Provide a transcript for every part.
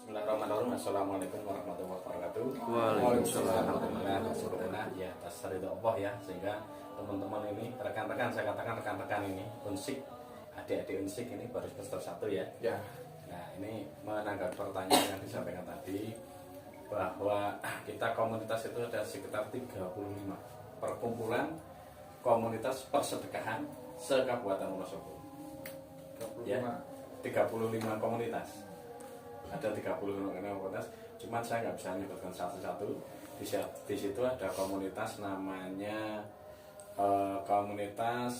Bismillahirrahmanirrahim. Assalamualaikum warahmatullahi wabarakatuh. Waalaikumsalam. Alhamdulillah ya atas ridho Allah ya, sehingga teman-teman ini, rekan-rekan, saya katakan rekan-rekan ini unsik, adik-adik unsik ini baru semester 1 ya. Ya. Nah, ini menanggapi pertanyaan yang disampaikan tadi bahwa kita komunitas itu ada sekitar 35 perkumpulan komunitas persedekahan se-Kabupaten Wonosobo. Ya, 35 komunitas. Ada 35 komunitas, cuman saya nggak bisa menyebutkan satu-satu. Di situ ada komunitas namanya komunitas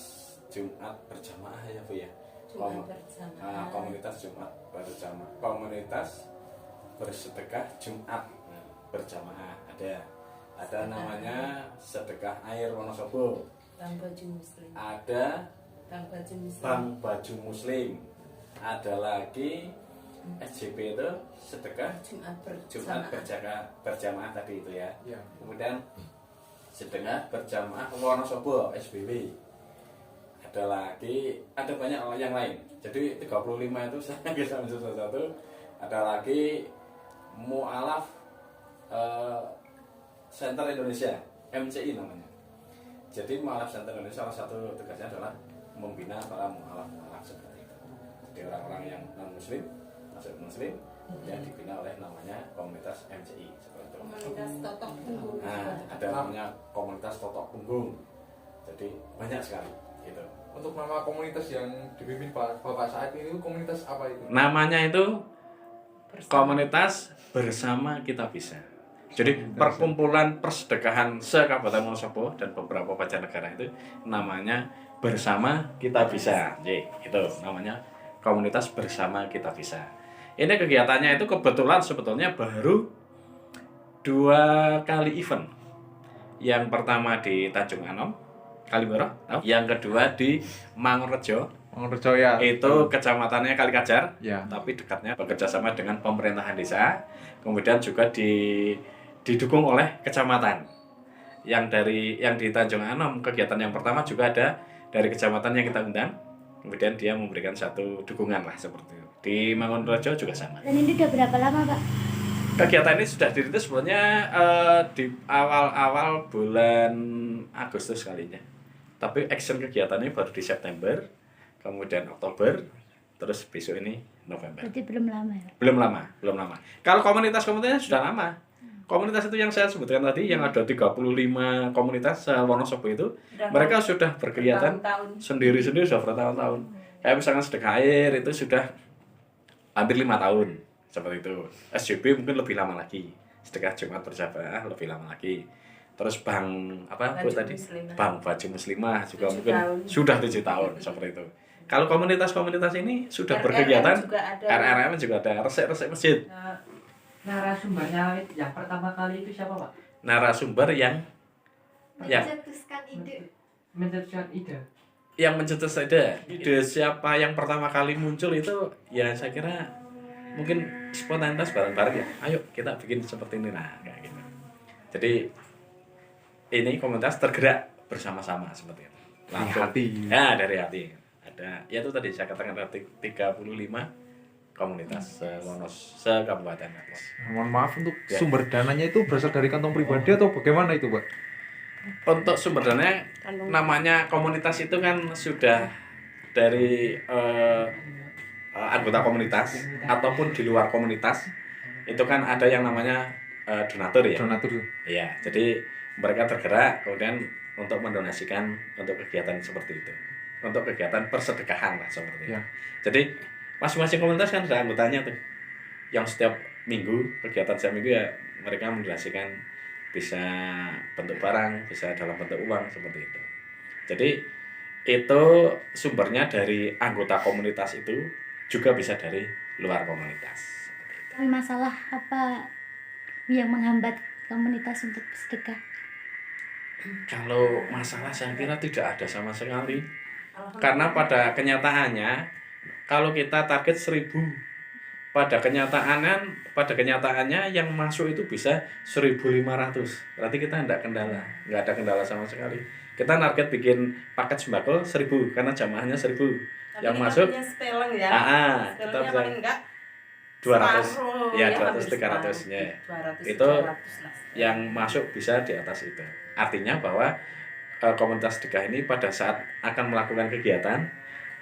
Jumat berjamaah ya Bu ya. Komunitas Jumat berjamaah, komunitas bersedekah Jumat berjamaah ada namanya sedekah air Wonosobo. Bank Baju Muslim. Ada Bank Baju Muslim. Bank Baju Muslim. Ada lagi SJP itu sedekah Jumat berjamaah tadi itu ya. Ya. Kemudian sedekah berjamaah Wonosobo SBW. Ada banyak yang lain. Jadi 35 itu saya bisa menyebut satu. Ada lagi Mu'alaf Center Indonesia, MCI namanya. Jadi Mu'alaf Center Indonesia salah satu tugasnya adalah membina para mu'alaf seperti itu. Jadi orang-orang yang non muslim masuk muslim yang dibina oleh namanya komunitas MCI seperti itu. Komunitas Totok Punggung. Nah, ada namanya komunitas Totok Punggung. Jadi banyak sekali gitu. Untuk nama komunitas yang dipimpin Bapak saat ini itu komunitas apa itu? Namanya itu komunitas Bersama Kita Bisa. Jadi perkumpulan persedekahan se-Kabupaten Wonosobo dan beberapa Banjarnegara itu namanya Bersama Kita Bisa. Jadi itu namanya komunitas Bersama Kita Bisa. Ini kegiatannya itu kebetulan sebetulnya baru 2 kali event. Yang pertama di Tanjung Anom, Kaliwero, yang kedua di Mangunrejo. Mangunrejo ya. Itu kecamatannya Kalikajar, Ya. tapi dekatnya bekerja sama dengan pemerintahan desa. Kemudian juga didukung oleh kecamatan. Yang di Tanjung Anom, kegiatan yang pertama juga ada dari kecamatan yang kita undang. Kemudian dia memberikan satu dukungan lah seperti itu. Di Mangunrejo juga sama. Dan ini udah berapa lama, Pak? Kegiatan ini sudah dirintis sebenarnya di awal-awal bulan Agustus kalinya. Tapi action kegiatannya baru di September, kemudian Oktober, terus besok ini November. Berarti belum lama ya? Belum lama. Kalau komunitas-komunitasnya sudah lama. Komunitas itu yang saya sebutkan tadi, yang ada 35 komunitas Wonosobo itu, mereka sudah berkegiatan sendiri-sendiri sudah bertahun-tahun. Kayak misalkan sedekah air itu sudah hampir 5 tahun, seperti itu. SJB mungkin lebih lama lagi. Sedekah Jumat berjamaah lebih lama lagi. Terus Bank Baju Muslimah juga mungkin sudah 7 tahun, seperti itu. Kalau komunitas-komunitas ini sudah berkegiatan, RRM juga ada, resek-resek masjid. Narasumbernya yang pertama kali itu siapa, Pak? Narasumber yang Mencetuskan ide. Mencetuskan ide. yang mencetus ide siapa yang pertama kali muncul itu ya saya kira mungkin spontanitas bareng-bareng ya. Ayo kita bikin seperti ini nah kayak gitu. Jadi ini komunitas tergerak bersama-sama seperti itu. Langsung hati. Ya, dari hati. Ada ya itu tadi saya katakan ada 35 komunitas se-Kabupaten. Mohon maaf untuk Ya. sumber dananya itu berasal dari kantong pribadi atau bagaimana itu, Pak? Untuk sumber dananya namanya komunitas itu kan sudah dari anggota komunitas ataupun di luar komunitas itu kan ada yang namanya donatur ya. Donatur. Iya, jadi mereka tergerak kemudian untuk mendonasikan untuk kegiatan seperti itu. Untuk kegiatan persedekahan lah seperti itu. Ya. Jadi masing-masing komunitas kan ada anggotanya tuh. Yang setiap minggu kegiatan setiap minggu ya mereka mendonasikan bisa bentuk barang, bisa dalam bentuk uang seperti itu. Jadi itu sumbernya dari anggota komunitas itu juga bisa dari luar komunitas. Tapi masalah apa yang menghambat komunitas untuk sedekah? Kalau masalah saya kira tidak ada sama sekali. Karena pada kenyataannya kalau kita target 1.000, pada kenyataannya yang masuk itu bisa 1.500. Berarti kita nggak ada kendala sama sekali. Kita target bikin paket sembako 1.000 karena jamaahnya 1.000. Yang masuk spelling ya. kita Spellingnya bisa paling enggak 200 Separuh, ya hampir 200-300-nya 200, itu 300 lah. yang masuk bisa di atas itu. Artinya bahwa komunitas sedekah ini pada saat akan melakukan kegiatan,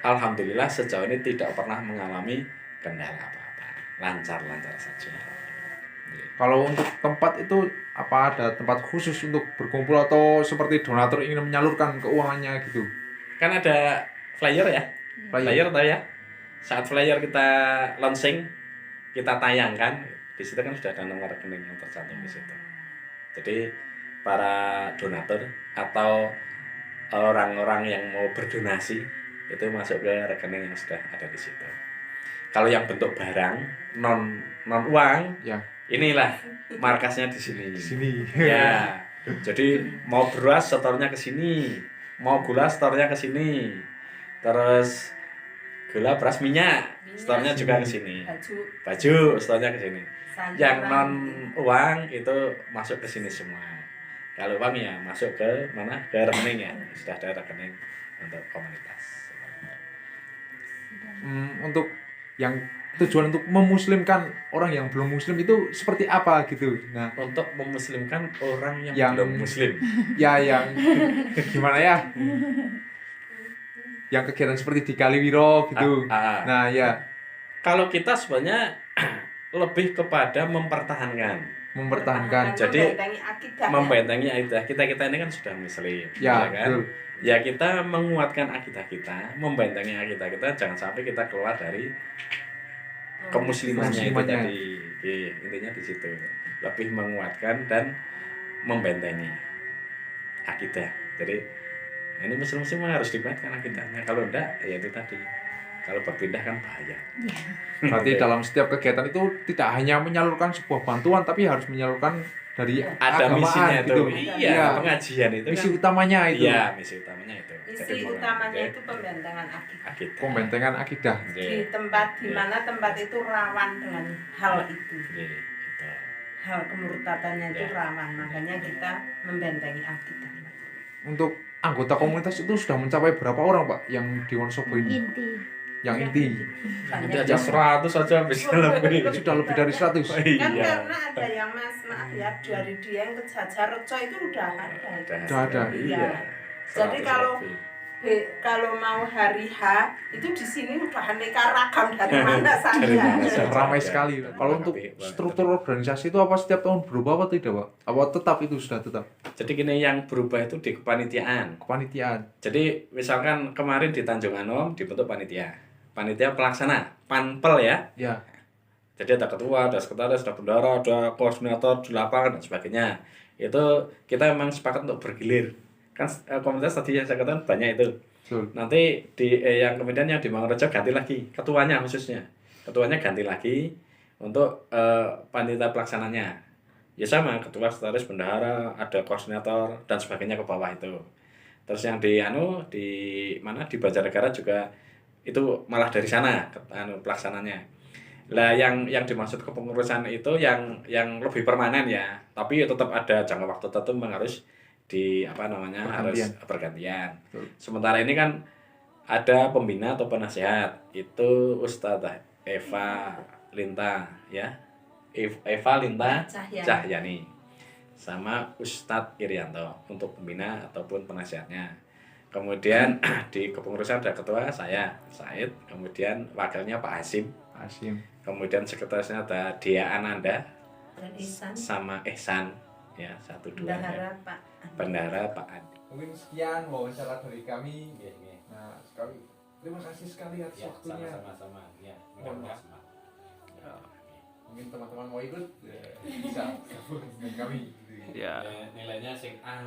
alhamdulillah sejauh ini tidak pernah mengalami kendala apa-apa, lancar-lancar saja. Kalau untuk tempat itu apa ada tempat khusus untuk berkumpul atau seperti donatur ingin menyalurkan keuangannya gitu? Kan ada flyer ya, flyer tahu ya. Saat flyer kita launching, kita tayangkan, di situ kan sudah ada nomor rekening yang tercantum di situ. Jadi para donatur atau orang-orang yang mau berdonasi itu masuk ke rekening yang sudah ada di situ. Kalau yang bentuk barang non uang, Ya. inilah markasnya di sini. Di sini. Ya. Jadi mau beras setornya ke sini, mau gula setornya ke sini. Terus gula, beras, minyak setornya juga ke sini. Baju setornya ke sini. Yang non uang itu masuk ke sini semua. Kalau uang ya masuk ke mana? Ke rekening ya. Sudah ada rekening untuk komunitas. Untuk yang tujuan untuk memuslimkan orang yang belum muslim itu seperti apa gitu. Nah, Untuk memuslimkan orang yang Yang- belum muslim. ya yang gimana ya? Yang kegiatan seperti di Kaliwiro gitu. Nah, ya Kalau kita sebenarnya lebih kepada mempertahankan, Jadi, membentengi akidah kita ini kan sudah muslim, ya, kan? betul. Ya kita menguatkan akidah kita, membentengi akidah kita, jangan sampai kita keluar dari kemuslimannya itu Kemuslimannya. tadi. Intinya di situ, lebih menguatkan dan membentengi akidah. Jadi ini muslim-muslim harus dikuatkan akidahnya. Kalau enggak, ya itu tadi. Kalau berpindah kan bahaya. Berarti dalam setiap kegiatan itu tidak hanya menyalurkan sebuah bantuan tapi harus menyalurkan dari Ada keagamaan misinya itu. gitu. Iya, pengajian itu Misi kan. utamanya itu. Iya, misi utamanya itu. Isi utamanya itu pembentengan akidah. akidah. Pembentengan akidah. Di tempat di mana tempat itu rawan dengan hal itu. Iya, itu. Hal kemurtadannya itu Ya. rawan, makanya kita membentengi akidah. Untuk anggota komunitas itu sudah mencapai berapa orang, Pak, yang di Wonosobo ini? Inti. Yang inti Nanti Banyak aja juga. 100 aja bisa lebih. sudah lebih dari 100. Oh, Kan iya. karena ada yang maaf ya dari dia yang ke Jajarrejo itu udah ada. Sudah ada. Iya. Jadi 100 kalau lebih. kalau mau hari H itu di sini udah aneka ragam dari mana Dari mana saja. saja. Ramai Ya. sekali. Kalau untuk struktur organisasi itu apa setiap tahun berubah apa tidak, Pak? Apa tetap itu sudah tetap Jadi gini, yang berubah itu di kepanitiaan. kepanitiaan? Jadi misalkan kemarin di Tanjung Anom dibentuk panitia pelaksana, panpel ya. Ya. Jadi ada ketua, ada sekretaris, ada bendara, ada koordinator di lapangan dan sebagainya. Itu kita memang sepakat untuk bergilir. Kan komunitas tadi yang saya katakan banyak itu. Betul. Nanti yang kemudian yang di Mangunrejo ganti lagi ketuanya khususnya. Ketuanya ganti lagi untuk panitia pelaksananya. Ya sama, ketua, sekretaris, bendahara, ada koordinator dan sebagainya ke bawah itu. Terus yang di di Banjarnegara juga itu malah dari sana pelaksananya. Lah yang dimaksud kepengurusan itu yang lebih permanen ya, tapi tetap ada jangka waktu tertentu memang harus harus bergantian. Betul. Sementara ini kan ada pembina atau penasehat, itu Ustazah Eva Linta ya. Eva Linta Cahyani sama Ustadz Irianto untuk pembina ataupun penasehatnya. Kemudian di kepengurusan ada ketua saya, Said, kemudian wakilnya Pak Hasim, kemudian sekretarisnya ada Dia Ananda Dan Ihsan, sama Ihsan ya, 1 2 bendahara Pak. bendahara Pak Andi. Mungkin sekian wawancara dari kami. Nah, sekali terima kasih sekali atas waktunya. sama ya. Mungkin teman-teman mau ikut bisa gabung dengan kami. Ya, nilainya sing A.